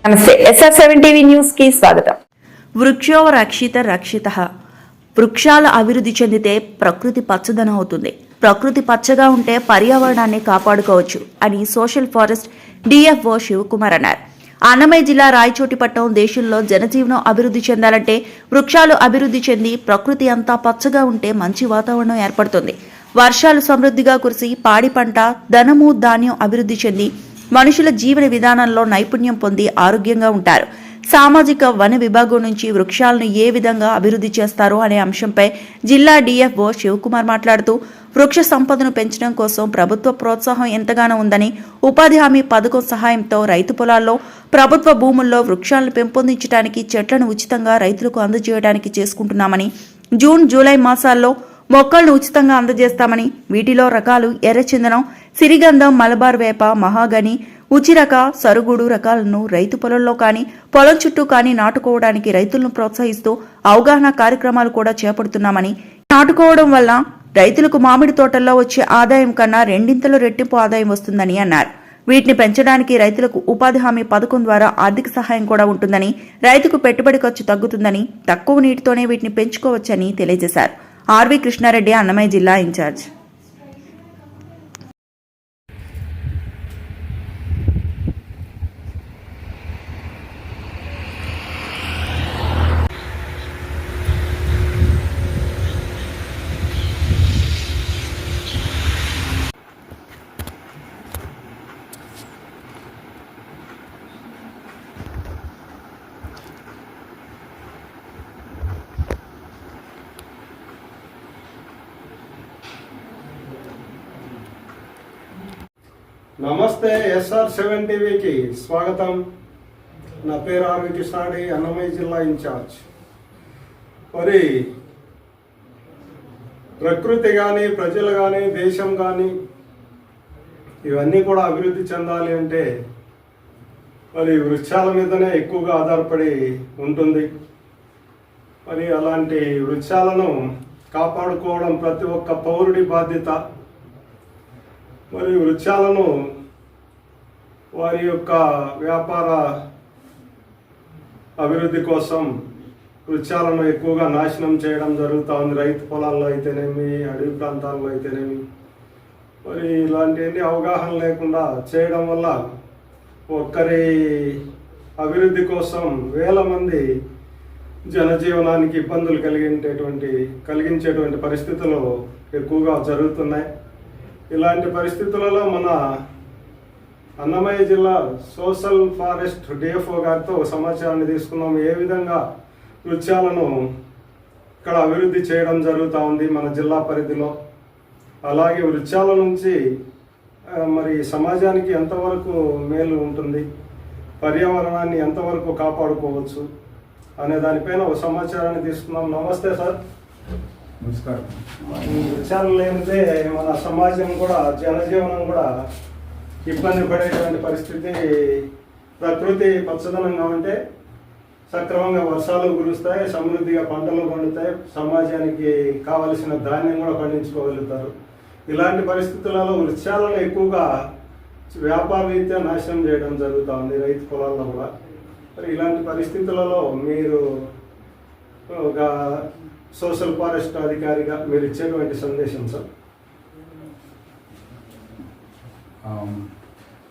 నమస్తే SR7 TV news కి స్వాగతం. వృక్షో రక్షిత రక్షితః. వృక్షాలు అభివృద్ధి చెందితే ప్రకృతి పచ్చదనం అవుతుంది. ప్రకృతి పచ్చగా ఉంటే పర్యావరణాన్ని కాపాడుకోవచ్చు అని సోషల్ ఫారెస్ట్ DFO శివకుమార్ అన్నారు. అన్నమయ్య జిల్లా రాయచోటిపట్నం దేశంలో జనజీవనం అభివృద్ధి చెందాలంటే వృక్షాలు అభివృద్ధి చెంది ప్రకృతి అంతా పచ్చగా ఉంటే మంచి వాతావరణం ఏర్పడుతుంది. వర్షాలు సమృద్ధిగా కురిసి పాడి పంట ధనము ధాన్యం అభివృద్ధి చెంది మనుషుల జీవన విధానంలో నైపుణ్యం పొంది ఆరోగ్యంగా ఉంటారు. సామాజిక వన విభాగం నుంచి వృక్షాలను ఏ విధంగా అభివృద్ధి చేస్తారో అనే అంశంపై జిల్లా DFO శివకుమార్ మాట్లాడుతూ వృక్ష సంపదను పెంచడం కోసం ప్రభుత్వ ప్రోత్సాహం ఎంతగానో ఉందని, ఉపాధి హామీ పథకం సహాయంతో రైతు పొలాల్లో ప్రభుత్వ భూముల్లో వృక్షాలను పెంపొందించడానికి చెట్లను ఉచితంగా రైతులకు అందజేయడానికి చేసుకుంటున్నామని, జూన్ జూలై మాసాల్లో మొక్కలను ఉచితంగా అందజేస్తామని, వీటిలో రకాలు ఎర్రచందనం, సిరిగంధం, మలబార్ వేప, మహాగని, ఉచిరక, సరుగుడు రకాలను రైతు పొలంలో కానీ పొలం చుట్టూ కానీ నాటుకోవడానికి రైతులను ప్రోత్సహిస్తూ అవగాహన కార్యక్రమాలు కూడా చేపడుతున్నామని, నాటుకోవడం వల్ల రైతులకు మామిడి తోటల్లో వచ్చే ఆదాయం కన్నా రెండింతలు రెట్టింపు ఆదాయం వస్తుందని అన్నారు. వీటిని పెంచడానికి రైతులకు ఉపాధి హామీ పథకం ద్వారా ఆర్థిక సహాయం కూడా ఉంటుందని, రైతుకు పెట్టుబడి ఖర్చు తగ్గుతుందని, తక్కువ నీటితోనే వీటిని పెంచుకోవచ్చని తెలియజేశారు. RV కృష్ణారెడ్డి, అన్నమయ్య జిల్లా ఇన్ఛార్జ్. నమస్తే, SR7 టీవీకి స్వాగతం. నా పేరు RV కృష్ణారెడ్డి, అన్నమయ్య జిల్లా ఇన్ఛార్జ్. మరి ప్రకృతి కానీ, ప్రజలు కానీ, దేశం కానీ ఇవన్నీ కూడా అభివృద్ధి చెందాలి అంటే మరి వృక్షాల మీదనే ఎక్కువగా ఆధారపడి ఉంటుంది. మరి అలాంటి వృక్షాలను కాపాడుకోవడం ప్రతి ఒక్క పౌరుడి బాధ్యత. మరి వృక్షాలను వారి యొక్క వ్యాపార అభివృద్ధి కోసం వృక్షాలను ఎక్కువగా నాశనం చేయడం జరుగుతూ ఉంది. రైతు పొలాల్లో అయితేనేమి, అడవి ప్రాంతాల్లో అయితేనేమి. మరి ఇలాంటివన్నీ అవగాహన లేకుండా చేయడం వల్ల ఒక్కరి అభివృద్ధి కోసం వేల మంది జనజీవనానికి ఇబ్బందులు కలిగించేటువంటి పరిస్థితులు ఎక్కువగా జరుగుతున్నాయి. ఇలాంటి పరిస్థితులలో మన అన్నమయ్య జిల్లా సోషల్ ఫారెస్ట్ DFO గారితో సమాచారాన్ని తీసుకున్నాం. ఏ విధంగా వృక్షాలను ఇక్కడ అభివృద్ధి చేయడం జరుగుతూ ఉంది మన జిల్లా పరిధిలో. అలాగే వృక్షాల నుంచి మరి సమాజానికి ఎంతవరకు మేలు ఉంటుంది, పర్యావరణాన్ని ఎంతవరకు కాపాడుకోవచ్చు అనే దానిపైన ఒక సమాచారాన్ని తీసుకున్నాం. నమస్తే సార్. నమస్కారం. వృక్షాలు లేనిదే మన సమాజం కూడా, జనజీవనం కూడా ఇబ్బంది పడేటువంటి పరిస్థితి. ప్రకృతి పచ్చదనంగా ఉంటే సక్రమంగా వర్షాలు కురుస్తాయి, సమృద్ధిగా పంటలు పండుతాయి, సమాజానికి కావలసిన ధాన్యం కూడా పండించుకోగలుగుతారు. ఇలాంటి పరిస్థితులలో వృక్షాలను ఎక్కువగా వ్యాపార రీత్యా నాశనం చేయడం జరుగుతూ ఉంది రైతు పొలాల్లో కూడా. మరి ఇలాంటి పరిస్థితులలో మీరు ఒక సోషల్ ఫారెస్ట్ అధికారిగా మీరు ఇచ్చేటువంటి సందేశం సార్?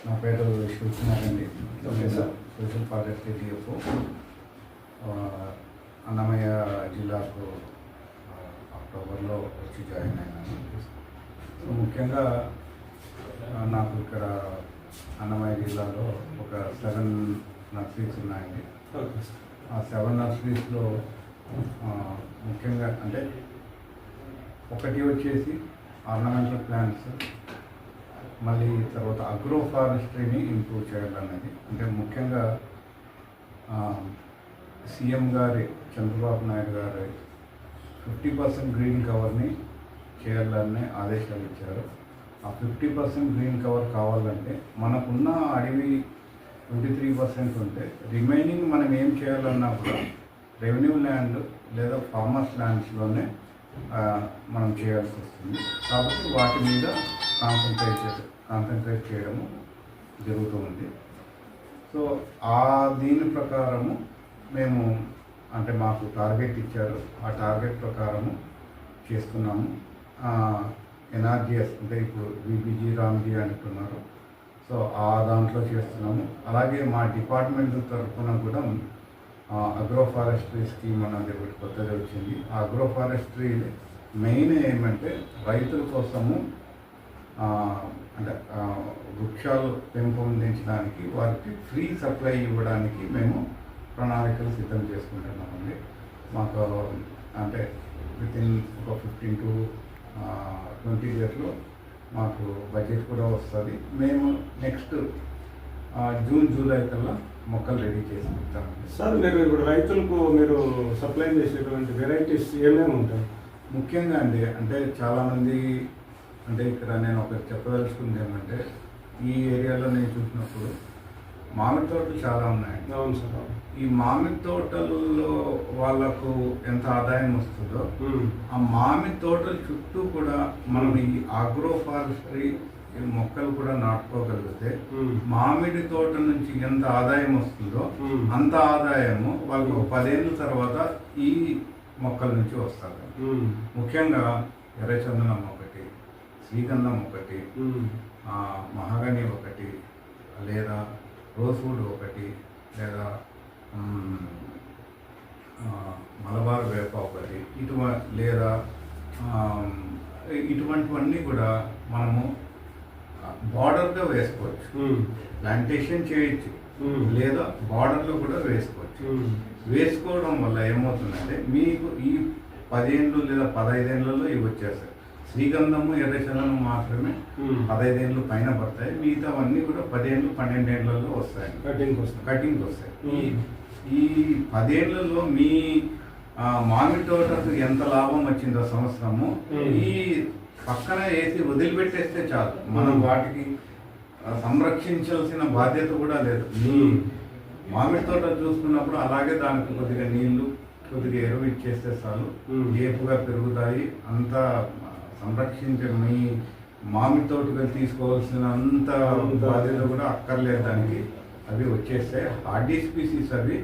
నా పేరు శివకుమార్ అండి. సోషల్ ఫారెస్ట్ DFO అన్నమయ్య జిల్లాకు అక్టోబర్లో వచ్చి జాయిన్ అయినాను. సో ముఖ్యంగా నాకు ఇక్కడ అన్నమయ్య జిల్లాలో ఒక 7 నర్సరీస్ ఉన్నాయండి. ఆ 7 నర్సరీస్లో ముఖ్యంగా అంటే ఒకటి వచ్చేసి ఆర్నమెంటల్ ప్లాంట్స్, మళ్ళీ తర్వాత అగ్రో ఫారెస్ట్రీని ఇంప్రూవ్ చేయాలన్నది. అంటే ముఖ్యంగా CM గారి చంద్రబాబు నాయుడు గారు 50% గ్రీన్ కవర్ని చేయాలని ఆదేశాలు ఇచ్చారు. ఆ 50% గ్రీన్ కవర్ కావాలంటే మనకున్న అడవి 23% ఉంటే రిమైనింగ్ మనం ఏం చేయాలన్నా కూడా రెవెన్యూ ల్యాండ్ లేదా ఫార్మర్స్ ల్యాండ్స్లోనే మనం చేయాల్సి వస్తుంది. కాబట్టి వాటి మీద కాన్సన్ట్రేట్ చేయడము జరుగుతూ ఉంది. సో సో ఆ దీని ప్రకారము మేము అంటే మాకు టార్గెట్ ఇచ్చారు, ఆ టార్గెట్ ప్రకారము చేస్తున్నాము. ఎన్ఆర్జిఎస్ అంటే ఇప్పుడు విబిజీ రామ్జీ అంటున్నారు, సో ఆ దాంట్లో చేస్తున్నాము. అలాగే మా డిపార్ట్మెంట్ తరఫున కూడా అగ్రో ఫారెస్ట్రీ స్కీమ్ అనేది ఒకటి కొత్తది వచ్చింది. ఆ అగ్రో ఫారెస్ట్రీ మెయిన్ ఏమంటే రైతుల కోసము అంటే వృక్షాలు పెంపొందించడానికి వారికి ఫ్రీ సప్లై ఇవ్వడానికి మేము ప్రణాళికలు సిద్ధం చేసుకుంటున్నామండి. మాకు అంటే వితిన్ ఒక 15 to 20 డేస్లో మాకు బడ్జెట్ కూడా వస్తుంది. మేము నెక్స్ట్ జూన్ జూలై కల్లా మొక్కలు రెడీ చేసి ఇస్తామండి. సార్ మీరు ఇప్పుడు రైతులకు మీరు సప్లై చేసేటువంటి వెరైటీస్ ఏమేమి ఉంటాయి? ముఖ్యంగా అండి అంటే చాలామంది అంటే ఇక్కడ నేను ఒకటి చెప్పదలుచుకుంది ఏమంటే ఈ ఏరియాలో నేను చూసినప్పుడు మామిడి తోటలు చాలా ఉన్నాయండి. అవును సార్. ఈ మామిడి తోటలలో వాళ్ళకు ఎంత ఆదాయం వస్తుందో ఆ మామిడి తోటల చుట్టూ కూడా మనం ఈ ఆగ్రో ఫారెస్ట్రీ మొక్కలు కూడా నాటుకోగలిగితే మామిడి తోట నుంచి ఎంత ఆదాయం వస్తుందో అంత ఆదాయము వాళ్ళకు 10 ఏళ్ళ తర్వాత ఈ మొక్కల నుంచి వస్తారు. ముఖ్యంగా ఎర్రచందనం ఒకటి, శ్రీగంధం ఒకటి, మహాగని ఒకటి, లేదా రోజ్వుడ్ ఒకటి, లేదా మలబార్ వేప ఒకటి, లేదా ఇటువంటివన్నీ కూడా మనము బార్డర్గా వేసుకోవచ్చు. ప్లాంటేషన్ చేయొచ్చు, లేదా బార్డర్లో కూడా వేసుకోవచ్చు. వేసుకోవడం వల్ల ఏమవుతుందంటే మీకు ఈ 10 ఏళ్ళు లేదా 15 ఏళ్ళలో ఇవి వచ్చేస్తాయి. శ్రీగంధము ఎర్రచందనం మాత్రమే 15 ఏళ్ళు పైన పడతాయి, మిగతావన్నీ కూడా 10 ఏళ్ళు 12 ఏళ్లలో వస్తాయి, కటింగ్ వస్తాయి. ఈ 10 ఏళ్లలో మీ మామిడి తోటకు ఎంత లాభం వచ్చిందో సంవత్సరము ఈ పక్కన వేసి వదిలిపెట్టేస్తే చాలు. మనం వాటికి సంరక్షించాల్సిన బాధ్యత కూడా లేదు. మీ మామిడి తోట చూసుకున్నప్పుడు అలాగే దానికి కొద్దిగా నీళ్లు, కొద్దిగా ఎరువు ఇచ్చేస్తే చాలు, ఏపుగా పెరుగుతాయి. అంతా సంరక్షించే మీ మామిడి తోటగా తీసుకోవాల్సిన అంత బాధ్యత కూడా అక్కర్లేదు దానికి. అవి వచ్చేస్తే హార్డీ స్పీసీస్, అవి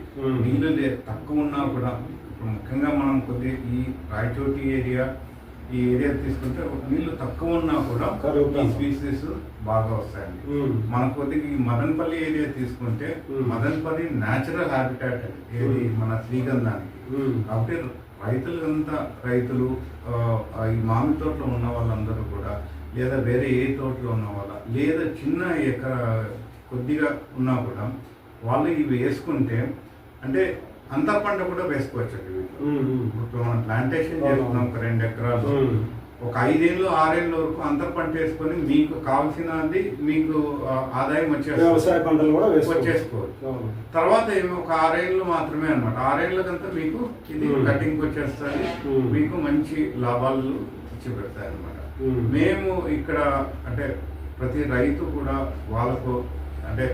నీళ్ళు తక్కువ ఉన్నా కూడా ఇప్పుడు ముఖ్యంగా మనం కొద్దిగా ఈ రాయచోటి ఏరియా ఈ ఏరియా తీసుకుంటే నీళ్లు తక్కువ ఉన్నా కూడా ఈ స్పీసీస్ బాగా వస్తాయండి. మన కొద్దిగా ఈ మదనపల్లి ఏరియా తీసుకుంటే మదనపల్లి న్యాచురల్ హ్యాబిటాట్ ఏది మన శ్రీగంధానికి. కాబట్టి రైతులు ఈ మామిడి తోటలో ఉన్న వాళ్ళందరూ కూడా, లేదా వేరే ఏ తోటలో ఉన్న వాళ్ళ, లేదా చిన్న కొద్దిగా ఉన్నా కూడా వాళ్ళు ఇవి వేసుకుంటే అంటే అంతర్ పంట కూడా వేసుకోవచ్చు. ఇప్పుడు మనం ప్లాంటేషన్ చేస్తున్నాం ఒక 2 ఎకరాలు, ఒక 5 ఏళ్ళు 6 ఏళ్ళ వరకు అంతర్ పంట వేసుకొని మీకు కావాల్సినది మీకు ఆదాయం వ్యవసాయ పంటలు కూడా వచ్చేసుకోవచ్చు. తర్వాత ఏమో ఒక 6 ఏళ్ళు మాత్రమే అనమాట. 6 ఏళ్ళకంతా మీకు ఇది కటింగ్ వచ్చేస్తుంది, మీకు మంచి లాభాలు ఇచ్చి పెడతాయి అనమాట. మేము ఇక్కడ అంటే ప్రతి రైతు కూడా వాళ్ళకు అంటే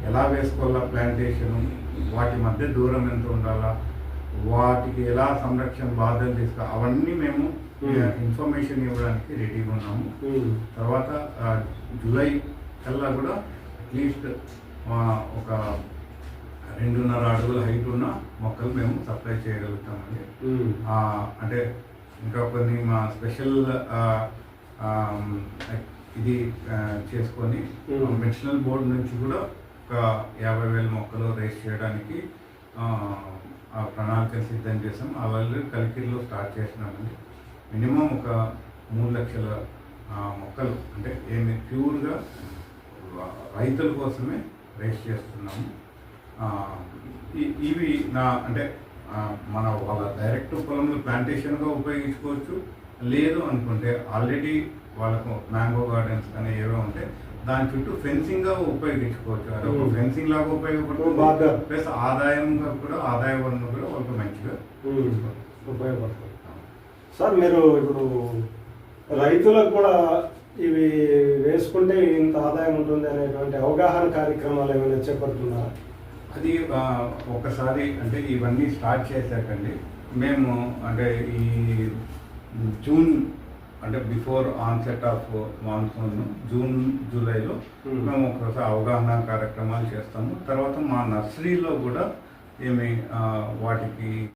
ఎలా వేసుకోవాలా ప్లాంటేషన్, వాటి మధ్య దూరం ఎంత ఉండాలా, వాటికి ఎలా సంరక్షణ బాధ్యతలు తీసుకో, అవన్నీ మేము ఇన్ఫర్మేషన్ ఇవ్వడానికి రెడీగా ఉన్నాము. తర్వాత జూలై కల్లా కూడా అట్లీస్ట్ ఒక 2.5 అడుగుల హైట్ ఉన్న మొక్కలు మేము సప్లై చేయగలుగుతామండి. అంటే ఇంకా కొన్ని మా స్పెషల్ ఇది చేసుకొని మెడిసినల్ బోర్డు నుంచి కూడా ఒక 50,000 మొక్కలు రేస్ చేయడానికి ప్రణాళిక సిద్ధం చేసాం. వాళ్ళు కలికిరిలో స్టార్ట్ చేసినామండి. మినిమం ఒక 3 లక్షల మొక్కలు అంటే ఏమి ప్యూర్గా రైతుల కోసమే రేస్ చేస్తున్నాము. ఇవి అంటే మన వాళ్ళ డైరెక్ట్ పొలంలో ప్లాంటేషన్గా ఉపయోగించుకోవచ్చు, లేదు అనుకుంటే ఆల్రెడీ వాళ్ళకు మ్యాంగో గార్డెన్స్ కానీ ఏవో ఉంటే దాని చుట్టూ ఫెన్సింగ్గా ఉపయోగించుకోవచ్చు. అది ఒక ఫెన్సింగ్ లాగా ఉపయోగపడుతుంది, ప్లస్ ఆదాయంగా కూడా ఆదాయ వనరు కూడా వాళ్ళకి మంచిగా ఉపయోగపడుతుంది. సార్ మీరు ఇప్పుడు రైతులకు కూడా ఇవి వేసుకుంటే ఇంత ఆదాయం ఉంటుంది అనేటువంటి అవగాహన కార్యక్రమాలు ఏమైనా చేపడుతున్నారా? అది ఒకసారి అంటే ఇవన్నీ స్టార్ట్ చేశాకండి మేము అంటే ఈ జూన్ అంటే before onset of monsoon June జూలైలో మేము ఒకసారి అవగాహన కార్యక్రమాలు చేస్తాము. తర్వాత మా నర్సరీలో కూడా వాటికి